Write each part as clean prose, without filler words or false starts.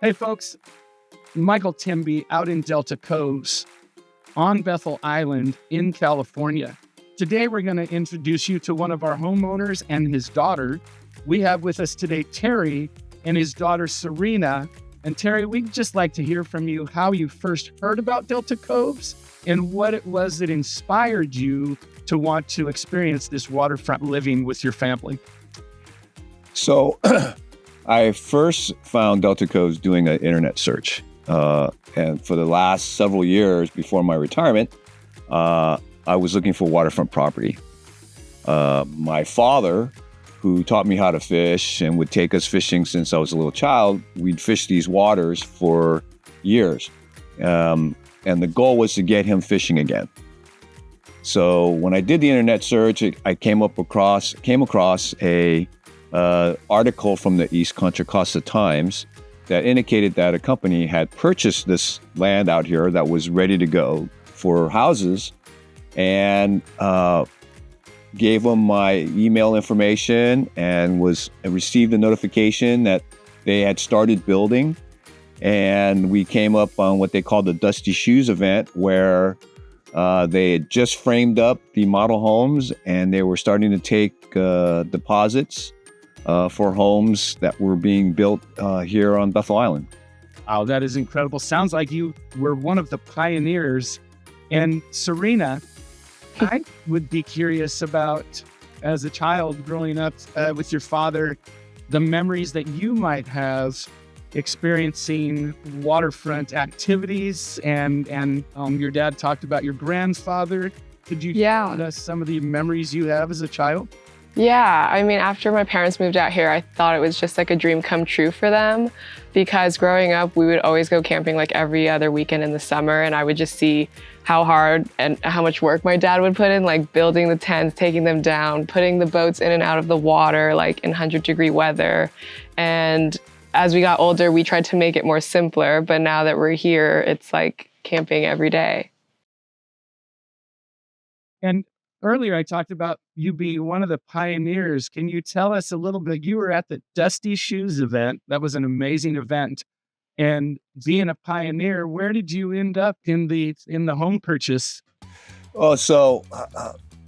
Hey, folks, Michael Timby out in Delta Coves on Bethel Island in California. Today, we're going to introduce you to one of our homeowners and his daughter. We have with us today Terry and his daughter Serena. And Terry, we'd just like to hear from you how you first heard about Delta Coves and what it was that inspired you to want to experience this waterfront living with your family. So I first found Delta Coves doing an internet search. And for the last several years before my retirement, I was looking for waterfront property. My father, who taught me how to fish and would take us fishing since I was a little child, we'd fish these waters for years. And the goal was to get him fishing again. So when I did the internet search, I came across a article from the East Contra Costa Times that indicated that a company had purchased this land out here that was ready to go for houses, and gave them my email information and received a notification that they had started building. And we came up on what they called the Dusty Shoes event, where they had just framed up the model homes and they were starting to take deposits for homes that were being built here on Bethel Island. Oh, that is incredible. Sounds like you were one of the pioneers. And Serena, I would be curious about, as a child growing up with your father, the memories that you might have experiencing waterfront activities. And your dad talked about your grandfather. Could you tell us some of the memories you have as a child? Yeah, I mean, after my parents moved out here, I thought it was just like a dream come true for them, because growing up, we would always go camping like every other weekend in the summer, and I would just see how hard and how much work my dad would put in, like building the tents, taking them down, putting the boats in and out of the water, like in 100-degree weather. And as we got older, we tried to make it more simpler, but now that we're here, it's like camping every day. And earlier, I talked about you being one of the pioneers. Can you tell us a little bit? You were at the Dusty Shoes event. That was an amazing event. And being a pioneer, where did you end up in the home purchase? Oh, so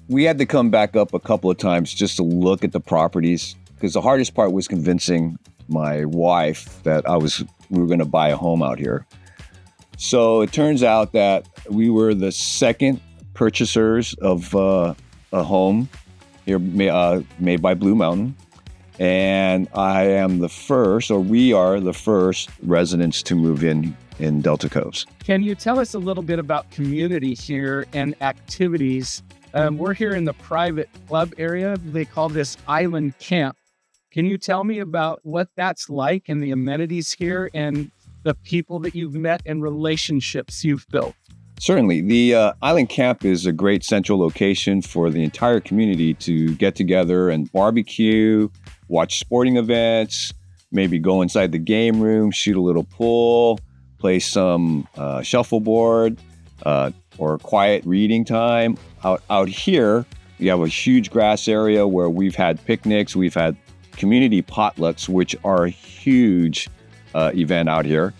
we had to come back up a couple of times just to look at the properties, because the hardest part was convincing my wife that we were going to buy a home out here. So it turns out that we were the second purchasers of a home here made by Blue Mountain. And we are the first residents to move in Delta Coves. Can you tell us a little bit about community here and activities? We're here in the private club area. They call this Island Camp. Can you tell me about what that's like and the amenities here and the people that you've met and relationships you've built? Certainly. The Island Camp is a great central location for the entire community to get together and barbecue, watch sporting events, maybe go inside the game room, shoot a little pool, play some shuffleboard, or quiet reading time. Out here, we have a huge grass area where we've had picnics, we've had community potlucks, which are a huge event out here.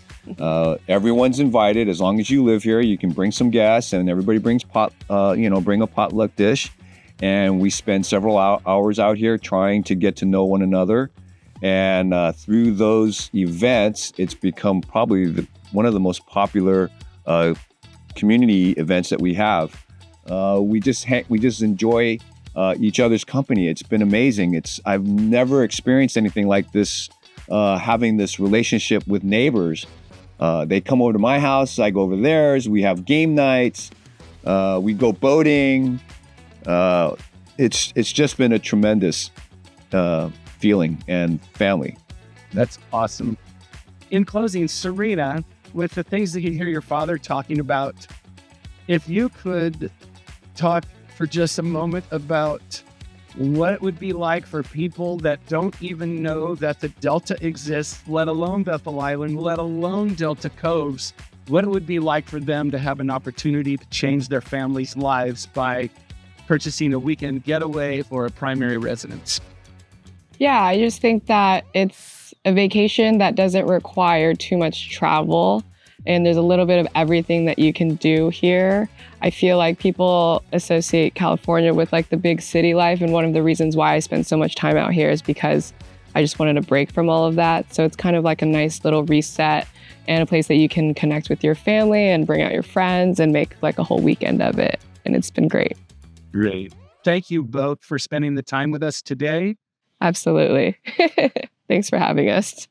Everyone's invited. As long as you live here, you can bring some guests, and everybody brings bring a potluck dish. And we spend several hours out here trying to get to know one another. And through those events, it's become probably one of the most popular community events that we have. We just enjoy each other's company. It's been amazing. I've never experienced anything like this, having this relationship with neighbors. They come over to my house, I go over theirs, we have game nights, we go boating. It's just been a tremendous feeling and family. That's awesome. In closing, Serena, with the things that you hear your father talking about, if you could talk for just a moment about what it would be like for people that don't even know that the Delta exists, let alone Bethel Island, let alone Delta Coves, what it would be like for them to have an opportunity to change their families' lives by purchasing a weekend getaway or a primary residence. Yeah, I just think that it's a vacation that doesn't require too much travel. And there's a little bit of everything that you can do here. I feel like people associate California with like the big city life. And one of the reasons why I spend so much time out here is because I just wanted a break from all of that. So it's kind of like a nice little reset and a place that you can connect with your family and bring out your friends and make like a whole weekend of it. And it's been great. Great. Thank you both for spending the time with us today. Absolutely. Thanks for having us.